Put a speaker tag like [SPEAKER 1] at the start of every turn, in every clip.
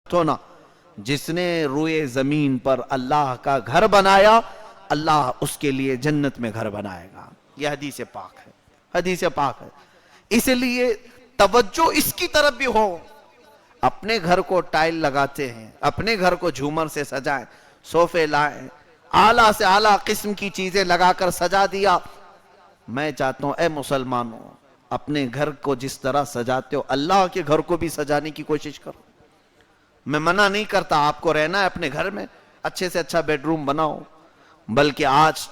[SPEAKER 1] तो ना, जिसने रुए जमीन पर अल्लाह का घर बनाया, अल्लाह उसके लिए जन्नत में घर बनाएगा। यह हदीस पाक है, हदीस पाक है। इसलिए तवज्जो इसकी तरफ भी हो। अपने घर को टाइल लगाते हैं, अपने घर को झूमर से सजाएं, सोफे लाएं, आला से आला किस्म की चीजें लगाकर सजा दिया। मैं चाहता हूं ए मुसलमानों, अपने घर को जिस तरह सजाते हो अल्लाह के घर को भी सजाने की कोशिश करो। मैं मना नहीं करता, आपको रहना है अपने घर में, अच्छे से अच्छा बेडरूम बनाओ। बल्कि आज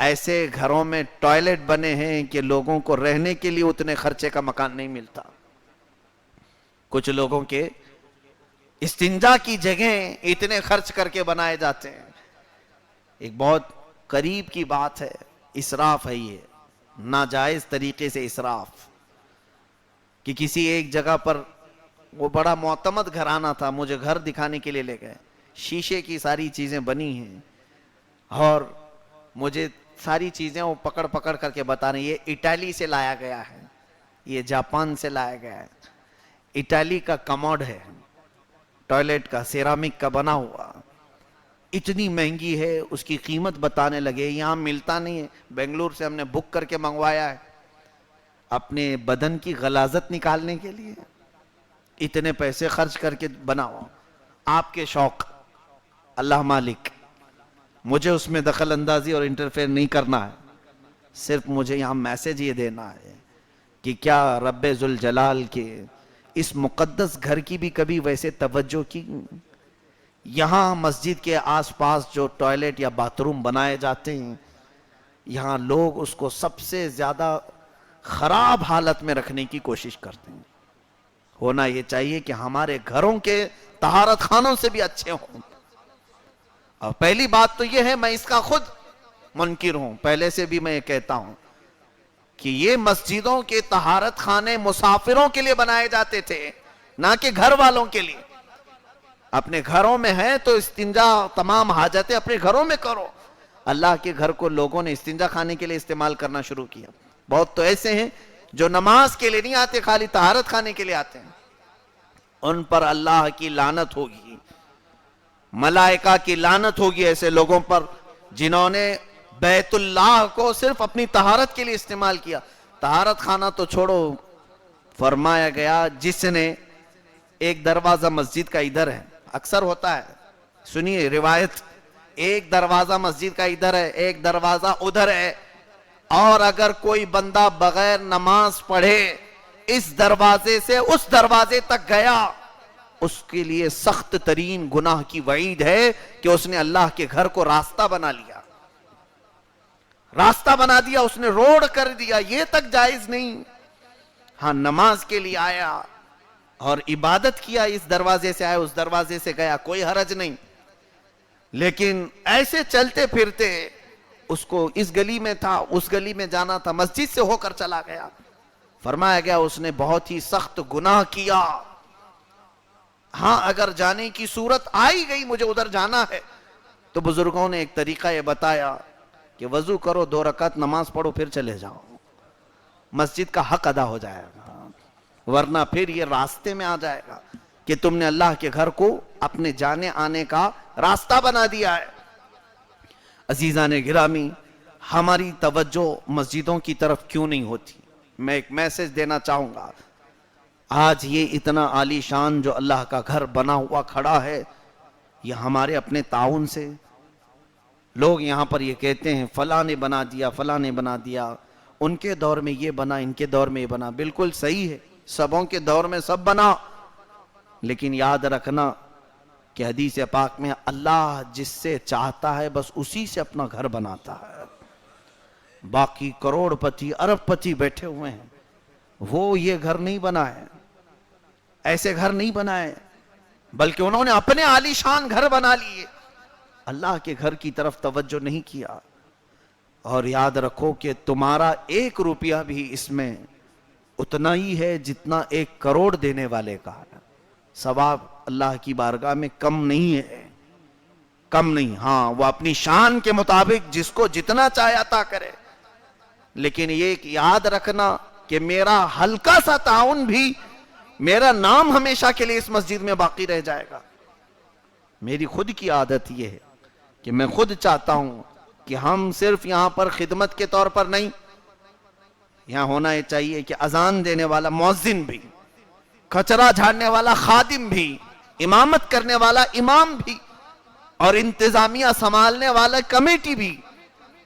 [SPEAKER 1] ऐसे घरों में टॉयलेट बने हैं कि लोगों को रहने के लिए उतने खर्चे का मकान नहीं मिलता। कुछ लोगों के इस्तिंजा की जगह इतने खर्च करके बनाए जाते हैं। एक बहुत करीब की बात है, इसराफ है ये, नाजायज तरीके से इसराफ। कि किसी एक जगह पर वो बड़ा मोतमद घराना था, मुझे घर दिखाने के लिए ले गए। शीशे की सारी चीजें बनी हैं और मुझे सारी चीजें वो पकड़ पकड़ करके बता रहे हैं, ये इटाली से लाया गया है, ये जापान से लाया गया है। इटाली का कमोड है, टॉयलेट का, सेरामिक का बना हुआ, इतनी महंगी है। उसकी कीमत बताने लगे, यहां मिलता नहीं है, बेंगलुरु से हमने बुक करके मंगवाया है अपने बदन की गलाजत निकालने के लिए। इतने पैसे खर्च करके बनाओ, आपके शौक, अल्लाह मालिक। मुझे उसमें दखल अंदाजी और इंटरफेयर नहीं करना है, सिर्फ मुझे यहां मैसेज ये देना है कि क्या रब्बे जुल जलाल के इस मुकद्दस घर की भी कभी वैसे तवज्जो की। यहां मस्जिद के आसपास जो टॉयलेट या बाथरूम बनाए जाते हैं, यहां लोग उसको सबसे ज्यादा खराब हालत में रखने की कोशिश करते हैं। होना यह चाहिए कि हमारे घरों के तहारत खानों से भी अच्छे हों। और पहली बात तो यह है, मैं इसका खुद मुनकिर हूं, पहले से भी मैं ये कहता हूं कि ये मस्जिदों के तहारत खाने मुसाफिरों के लिए बनाए जाते थे, ना कि घर वालों के लिए। अपने घरों में है तो इस्तिंजा, तमाम हाजतें अपने घरों में करो। अल्लाह के घर को लोगों ने इस्तिंजा खाने के लिए इस्तेमाल करना शुरू किया। बहुत तो ऐसे हैं जो नमाज के लिए नहीं आते, खाली तहारत खाने के लिए आते हैं। उन पर अल्लाह की लानत होगी, मलाइका की लानत होगी ऐसे लोगों पर जिन्होंने बैतुल्लाह को सिर्फ अपनी तहारत के लिए इस्तेमाल किया। तहारत खाना तो छोड़ो, फरमाया गया जिसने एक दरवाजा मस्जिद का इधर है, अक्सर होता है, सुनिए रिवायत, एक दरवाजा मस्जिद का इधर है, एक दरवाजा उधर है, और अगर कोई बंदा बगैर नमाज पढ़े इस दरवाजे से उस दरवाजे तक गया, उसके लिए सख्त तरीन गुनाह की वईद है कि उसने अल्लाह के घर को रास्ता बना लिया, रास्ता बना दिया, उसने रोड कर दिया। ये तक जायज नहीं। हां, नमाज के लिए आया और इबादत किया, इस दरवाजे से आया उस दरवाजे से गया, कोई हरज नहीं। लेकिन ऐसे चलते फिरते उसको इस गली में था, उस गली में जाना था, मस्जिद से होकर चला गया, फरमाया गया उसने बहुत ही सख्त गुनाह किया। हां, अगर जाने की सूरत आई गई, मुझे उधर जाना है, तो बुजुर्गों ने एक तरीका यह बताया कि वजू करो, 2 रकात नमाज पढ़ो, फिर चले जाओ, मस्जिद का हक अदा हो जाएगा। वरना फिर ये रास्ते में आ जाएगा कि तुमने अल्लाह के घर को अपने जाने आने का रास्ता बना दिया है। अजीज़ान गिरामी, हमारी तवज्जो मस्जिदों की तरफ क्यों नहीं होती? मैं एक मैसेज देना चाहूंगा। आज ये इतना आलीशान जो अल्लाह का घर बना हुआ खड़ा है, ये हमारे अपने ताउन से। लोग यहां पर ये कहते हैं फलां ने बना दिया, फलां ने बना दिया, उनके दौर में ये बना, इनके दौर में ये बना। बिल्कुल सही है, सबों के दौर में सब बना, लेकिन याद रखना कि हदीस पाक में अल्लाह जिससे चाहता है बस उसी से अपना घर बनाता है। बाकी करोड़पति अरबपति बैठे हुए हैं, वो ये घर नहीं बनाए, ऐसे घर नहीं बनाए, बल्कि उन्होंने अपने आलीशान घर बना लिए, अल्लाह के घर की तरफ तवज्जो नहीं किया। और याद रखो कि तुम्हारा 1 रुपया भी इसमें उतना ही है जितना 1 करोड़ देने वाले का है। सवाब अल्लाह की बारगाह में कम नहीं है, कम नहीं। हाँ, वो अपनी शान के मुताबिक जिसको जितना चाहे अता करे, लेकिन ये याद रखना कि मेरा हल्का सा ताउन भी मेरा नाम हमेशा के लिए इस मस्जिद में बाकी रह जाएगा। मेरी खुद की आदत यह है कि मैं खुद चाहता हूं कि हम सिर्फ यहां पर खिदमत के तौर पर नहीं, यहां होना यह चाहिए कि अजान देने वाला मुअज्जिन भी, कचरा झाड़ने वाला खादिम भी, इमामत करने वाला इमाम भी और इंतजामिया संभालने वाला कमेटी भी,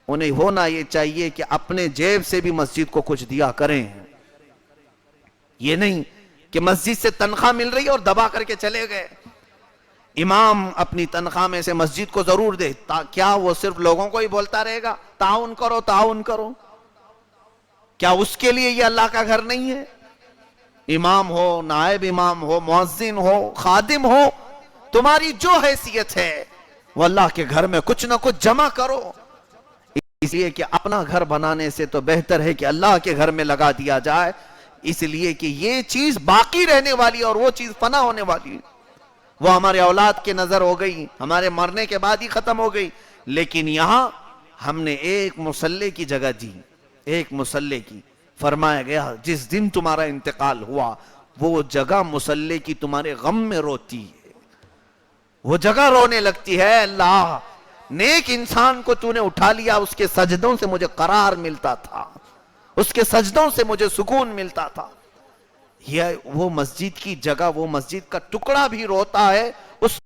[SPEAKER 1] उन्हें होना यह चाहिए कि अपने जेब से भी मस्जिद को कुछ दिया करें। ये नहीं कि मस्जिद से तनख्वाह मिल रही है और दबा करके चले गए। इमाम अपनी तनख्वाह में से मस्जिद को जरूर दे, क्या वो सिर्फ लोगों को ही बोलता रहेगा ताउन करो ताउन करो? क्या उसके लिए ये अल्लाह का घर नहीं है? इमाम हो, नायब इमाम हो, मुअज्जिन हो, खादिम हो, तुम्हारी जो हैसियत है वो अल्लाह के घर में कुछ ना कुछ जमा करो। इसलिए कि अपना घर बनाने से तो बेहतर है कि अल्लाह के घर में लगा दिया जाए, इसलिए कि ये चीज बाकी रहने वाली और वो चीज फना होने वाली। वो हमारे औलाद के नजर हो गई, हमारे मरने के बाद ही खत्म हो गई, लेकिन यहां हमने एक मुसल्ले की जगह दी, एक मुसल्ले की। फरमाया गया जिस दिन तुम्हारा इंतकाल हुआ वो जगह मुसल्ले की तुम्हारे गम में रोती है, वो जगह रोने लगती है। अल्लाह, नेक इंसान को तूने उठा लिया, उसके सजदों से मुझे करार मिलता था, उसके सजदों से मुझे सुकून मिलता था। यह वो मस्जिद की जगह, वो मस्जिद का टुकड़ा भी रोता है उस